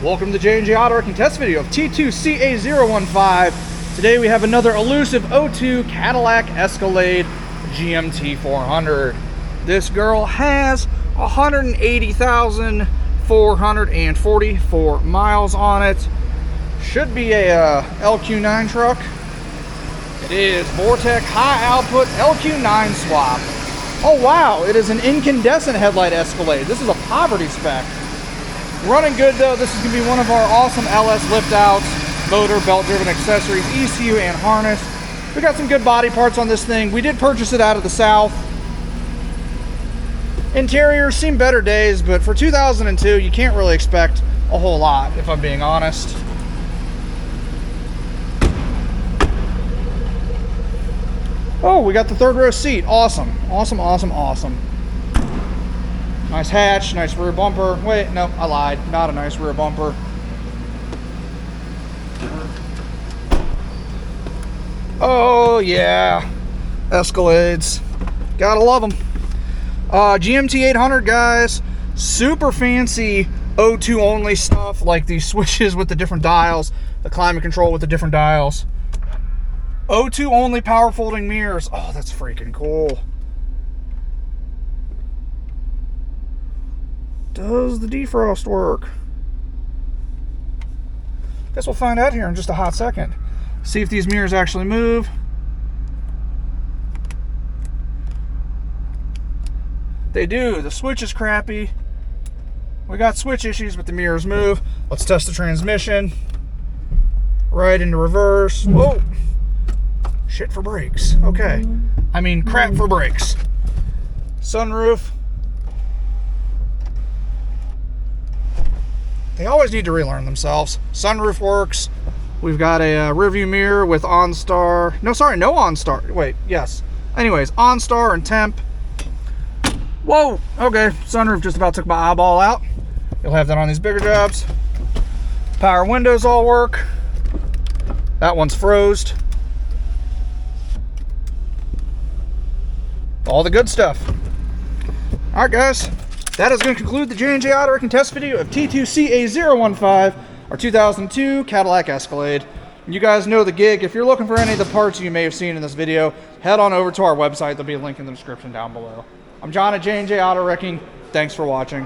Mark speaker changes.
Speaker 1: Welcome to the J&J Auto Wrecking test video of T2CA015. Today we have another elusive 02 Cadillac Escalade GMT800. This girl has 180,444 miles on it. Should be a LQ9 truck. It is Vortec high output LQ9 swap. Oh wow, it is an incandescent headlight Escalade. This is a poverty spec. Running good though. This is going to be one of our awesome LS lift outs, motor, belt driven accessories, ECU and harness. We got some good body parts on this thing. We did purchase it out of the South. Interiors seen better days, but for 2002 you can't really expect a whole lot, if I'm being honest. Oh, we got the third row seat. Awesome, awesome, awesome, awesome. Nice hatch, nice rear bumper. Wait, no, I lied. Not a nice rear bumper. Oh yeah, Escalades. Gotta love them. GMT800, guys. Super fancy O2 only stuff, like these switches with the different dials, the climate control with the different dials. O2 only power folding mirrors. Oh, that's freaking cool. Does the defrost work? Guess we'll find out here in just a hot second. See if these mirrors actually move. They do. The switch is crappy. We got switch issues, but the mirrors move. Let's test the transmission. Right into reverse. Whoa. Shit for brakes. Okay. I mean crap for brakes. Sunroof. They always need to relearn themselves. Sunroof works. We've got a rearview mirror with OnStar. No, sorry, no OnStar. Wait, yes. Anyways, OnStar and temp. Whoa, okay. Sunroof just about took my eyeball out. You'll have that on these bigger jobs. Power windows all work. That one's froze. All the good stuff. All right, guys. That is going to conclude the J&J Auto Wrecking test video of T2CA015, our 2002 Cadillac Escalade. You guys know the gig. If you're looking for any of the parts you may have seen in this video, head on over to our website. There'll be a link in the description down below. I'm John at J&J Auto Wrecking. Thanks for watching.